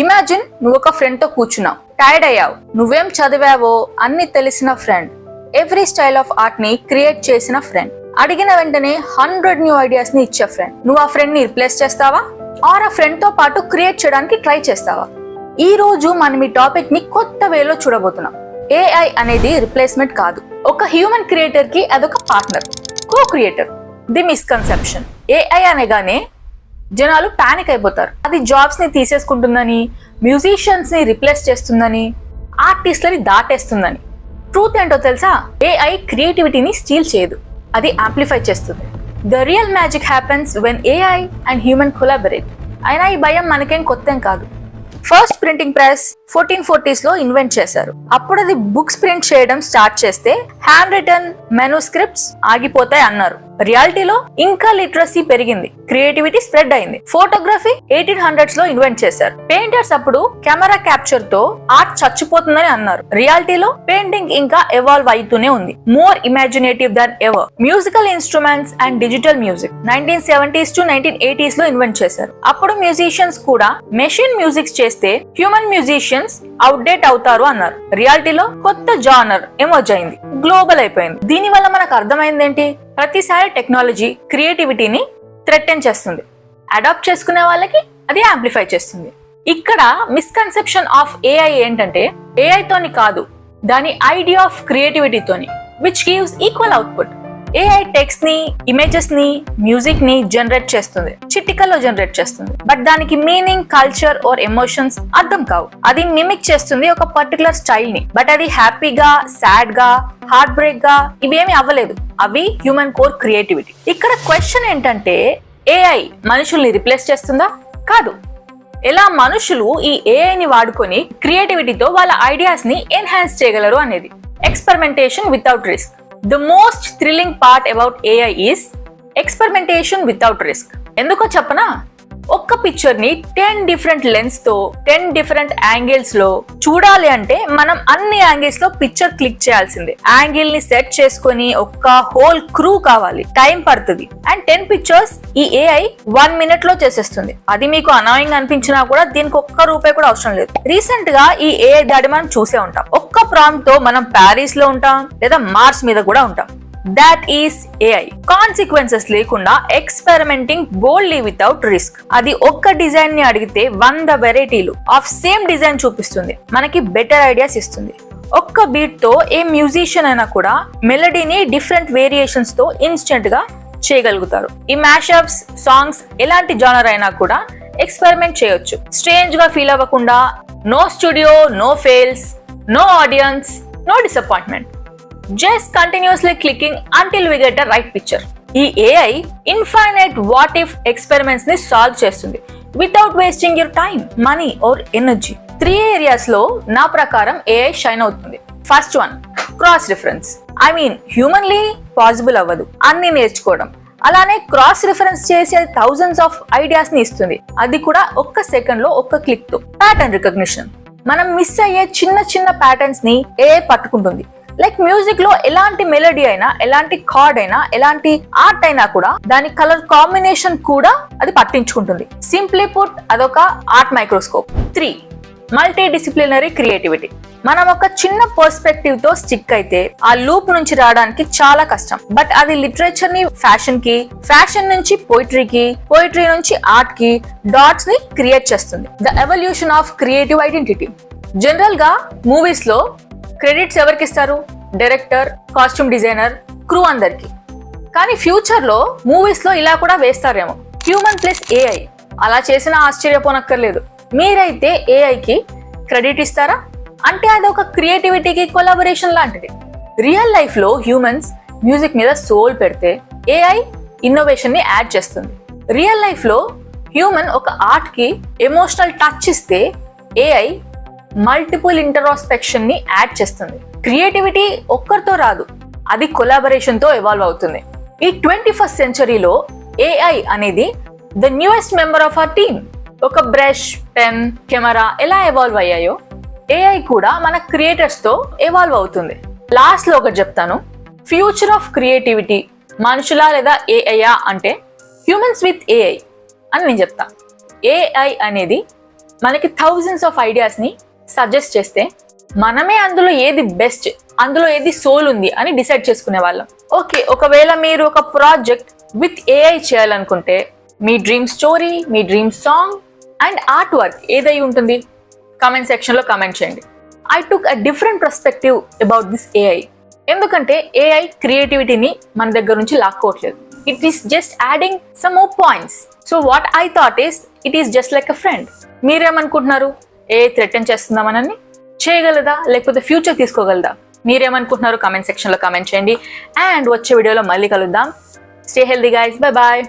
Imagine నువ్వు ఒక friend తో కూర్చున్నావు, టైర్డ్ అయ్యావు, నువ్వేం చదివావో అన్ని తెలిసిన friend, every style of art ని క్రియేట్ చేసిన ఫ్రెండ్, అడిగిన వెంటనే 100 న్యూ ఐడియాస్ ని ఇచ్చే ఫ్రెండ్. నువ్వు ఆ ఫ్రెండ్ ని రిప్లేస్ చేస్తావా ఆర్ ఆ ఫ్రెండ్ తో పాటు క్రియేట్ చేయడానికి ట్రై చేస్తావా? ఈ రోజు మనం ఈ టాపిక్ ని కొత్త వేలో చూడబోతున్నాం. ఏఐ అనేది రిప్లేస్మెంట్ కాదు, ఒక హ్యూమన్ క్రియేటర్ కి అదొక partner, co creator. The misconception, AI అనగానే జనాలు పానిక్ అయిపోతారు. అది జాబ్స్ ని తీసేసుకుంటుందని, మ్యూజిషియన్స్ ని రిప్లేస్ చేస్తుందని, ఆర్టిస్ట్లని దాటేస్తుందని. ట్రూత్ ఏంటో తెలుసా? ఏఐ క్రియేటివిటీని స్టీల్ చేయదు, అది యాంప్లిఫై చేస్తుంది. The real magic happens when AI and human collaborate. అయినా ఈ భయం మనకేం కొత్తేం కాదు. ఫస్ట్ ప్రింటింగ్ ప్రెస్ 1440s లో ఇన్వెంట్ చేశారు. అప్పుడు అది బుక్స్ ప్రింట్ చేయడం స్టార్ట్ చేస్తే హ్యాండ్ రిటన్ మెనూస్క్రిప్ట్స్ ఆగిపోతాయి అన్నారు. రియాలిటీలో ఇంకా లిటరసీ పెరిగింది, క్రియేటివిటీ స్ప్రెడ్ అయింది. ఫోటోగ్రఫీ 1800s లో ఇన్వెంట్ చేశారు. పెయింటర్స్ అప్పుడు కెమెరా క్యాప్చర్ తో ఆర్ట్ చచ్చిపోతుందని అన్నారు. రియాలిటీలో పెయింటింగ్ ఇంకా ఎవాల్వ్ అవుతూనే ఉంది, more imaginative than ever. Musical instruments and digital music 1970s to 1980s లో ఇన్వెంట్ చేశారు. అప్పుడు మ్యూజిషియన్స్ కూడా మెషిన్ మ్యూజిక్ చేస్తే హ్యూమన్ మ్యూజిషియన్స్ అవుట్డేట్ అవుతారు అన్నారు. రియాలిటీలో కొత్త జానర్ ఎమర్జ్ అయింది, గ్లోబల్ అయిపోయింది. దీని వల్ల మనకు అర్థమైంది ఏంటి? ప్రతిసారి టెక్నాలజీ క్రియేటివిటీని థ్రెటన్ చేస్తుంది, అడాప్ట్ చేసుకునే వాళ్ళకి అది యాంప్లిఫై చేస్తుంది. ఇక్కడ మిస్కన్సెప్షన్ ఆఫ్ ఏఐ ఏంటంటే, ఏఐ తోని కాదు, దాని ఐడియా ఆఫ్ క్రియేటివిటీతోని, which gives equal output. AI text ని, ఇమేజెస్ ని, మ్యూజిక్ ని జనరేట్ చేస్తుంది, చిటికల్లో జనరేట్ చేస్తుంది. బట్ దానికి మీనింగ్, కల్చర్ ఆర్ ఎమోషన్స్ అర్థం కావు. అది మిమిక్ చేస్తుంది ఒక పర్టికులర్ స్టైల్ ని. బట్ అది హ్యాపీగా, సాడ్ గా, హార్ట్ బ్రేక్ గా ఇవేమి అవ్వలేదు. అవి హ్యూమన్ కోర్ క్రియేటివిటీ. ఇక్కడ క్వశ్చన్ ఏంటంటే, ఏఐ మనుషుల్ని రిప్లేస్ చేస్తుందా? కాదు. ఎలా మనుషులు ఈ ఏఐని వాడుకొని క్రియేటివిటీతో వాళ్ళ ఐడియాస్ ని ఎన్హాన్స్ చేయగలరు అనేది. Experimentation without risk. The most thrilling part about AI is experimentation without risk. ఎందుకో చెప్పనా? ఒక్క పిక్చర్ ని 10 డిఫరెంట్ లెన్స్ తో 10 డిఫరెంట్ యాంగిల్స్ లో చూడాలి అంటే మనం అన్ని యాంగిల్స్ లో పిక్చర్ క్లిక్ చేయాల్సిందే. యాంగిల్ ని సెట్ చేసుకుని ఒక్క హోల్ క్రూ కావాలి, టైం పడుతుంది. అండ్ 10 పిక్చర్స్ ఈ ఏఐ 1 minute లో చేసేస్తుంది. అది మీకు అనాయింగ్ అనిపించినా కూడా దీనికి ఒక్క రూపాయి కూడా అవసరం లేదు. రీసెంట్ గా ఈ ఏఐ దాడి మనం చూసే ఉంటాం. ఒక్క ప్రాంప్ట్ తో మనం ప్యారిస్ లో ఉంటాం, లేదా మార్స్ మీద కూడా ఉంటాం. That is AI. కాన్సిక్వెన్సెస్ లేకుండా ఎక్స్పెరిమెంటింగ్ బోల్డ్లీ వితౌట్ రిస్క్. అది ఒక్క డిజైన్ ని అడిగితే 100 వెరైటీలు ఆఫ్ సేమ్ డిజైన్ చూపిస్తుంది, మనకి బెటర్ ఐడియాస్ ఇస్తుంది. ఒక్క బీట్ తో ఏ మ్యూజిషియన్ అయినా కూడా మెలడీని డిఫరెంట్ వేరియేషన్స్ తో ఇన్స్టెంట్ గా చేయగలుగుతారు. ఈ మ్యాషప్స్, సాంగ్స్ ఎలాంటి జానర్ అయినా కూడా ఎక్స్పెరిమెంట్ చేయొచ్చు, స్ట్రేంజ్ గా ఫీల్ అవ్వకుండా. No studio, no fails, no audience, no disappointment. Just continuously clicking until we get the right picture. ఈ AI infinite what if experiments ని సాల్వ్ చేస్తుంది without wasting your time, money or energy. 3 areas లో నా ప్రకారం AI shine అవుతుంది. First one, cross reference. I mean humanly possible అవ్వదు అన్ని నేర్చుకోవడం. అలానే క్రాస్ రిఫరెన్స్ చేసే థౌజండ్స్ ఆఫ్ ఐడియాస్ ని ఇస్తుంది, అది కూడా ఒక్క సెకండ్ లో ఒక్క క్లిక్ తో. ప్యాటర్న్ రికగ్నిషన్, మనం మిస్ అయ్యే చిన్న చిన్న ప్యాటర్న్స్ ని AI పట్టుకుంటుంది. లైక్ మ్యూజిక్ లో ఎలాంటి మెలోడీ అయినా, ఎలాంటి కార్డ్ అయినా, ఎలాంటి ఆర్ట్ అయినా కూడా దాని కలర్ కాంబినేషన్ కూడా అది పట్టించుకుంటుంది. సింప్లీ పుట్, అదొక art microscope. 3, multi disciplinary creativity. మనం ఒక చిన్న పర్స్పెక్టివ్ తో స్టిక్ అయితే ఆ లూప్ నుంచి రావడానికి చాలా కష్టం. బట్ అది లిటరేచర్ ని ఫ్యాషన్ కి, ఫ్యాషన్ నుంచి పోయిటరీకి, పోయిటరీ నుంచి ఆర్ట్ కి డాట్స్ ని క్రియేట్ చేస్తుంది. The evolution of creative identity. General గా మూవీస్ లో క్రెడిట్స్ ఎవరికి ఇస్తారు? డైరెక్టర్, కాస్ట్యూమ్ డిజైనర్, క్రూ అందరికి. కానీ ఫ్యూచర్ లో మూవీస్ లో ఇలా కూడా వేస్తారేమో, హ్యూమన్ ప్లస్ ఏఐ. అలా చేసినా ఆశ్చర్యపోనక్కర్లేదు. మీరైతే ఏఐకి క్రెడిట్ ఇస్తారా? అంటే అది ఒక క్రియేటివిటీకి కొలాబరేషన్ లాంటిది. రియల్ లైఫ్ లో హ్యూమన్స్ మ్యూజిక్ మీద సోల్ పెడితే ఏఐ ఇన్నోవేషన్ ని యాడ్ చేస్తుంది. రియల్ లైఫ్ లో హ్యూమన్ ఒక ఆర్ట్ కి ఎమోషనల్ టచ్ ఇస్తే ఏఐ మల్టిపుల్ ఇంటరాస్పెక్షన్ ని యాడ్ చేస్తుంది. క్రియేటివిటీ ఒక్కరితో రాదు, అది కొలాబరేషన్ తో ఎవాల్వ్ అవుతుంది. ఈ 21st సెంచరీలో ఏఐ అనేది the newest member of our team. ఒక బ్రష్, పెన్, కెమెరా ఎలా ఎవాల్వ్ అయ్యాయో ఏఐ కూడా మన క్రియేటర్స్ తో ఎవాల్వ్ అవుతుంది. లాస్ట్ లో ఒకటి చెప్తాను, ఫ్యూచర్ ఆఫ్ క్రియేటివిటీ మనుషులా లేదా ఏఐయా అంటే హ్యూమన్స్ విత్ ఏఐ అని నేను చెప్తా. ఏఐ అనేది మనకి థౌజండ్స్ ఆఫ్ ఐడియాస్ ని సజెస్ట్ చేస్తే మనమే అందులో ఏది బెస్ట్, అందులో ఏది సోల్ ఉంది అని డిసైడ్ చేసుకునే వాళ్ళం. ఓకే, ఒకవేళ మీరు ఒక ప్రాజెక్ట్ విత్ ఏఐ చేయాలనుకుంటే మీ డ్రీమ్ స్టోరీ, మీ dream song and art work ఏదై ఉంటుంది? కామెంట్ సెక్షన్ లో కామెంట్ చేయండి. I took a different perspective about this AI. ఎందుకంటే ఏఐ క్రియేటివిటీని మన దగ్గర నుంచి లాక్కోవట్లేదు. It is just adding some more points. So what I thought is it is just like a friend. మీరేమనుకుంటున్నారు? ఏఐ థ్రెటన్ చేస్తుందా మనల్ని? చేయగలదా లేకపోతే ఫ్యూచర్ తీసుకోగలదా? మీరేమనుకుంటున్నారు? కామెంట్ సెక్షన్ లో కామెంట్ చేయండి. అండ్ వచ్చే వీడియోలో మళ్ళీ కలుద్దాం. Stay healthy guys, bye bye.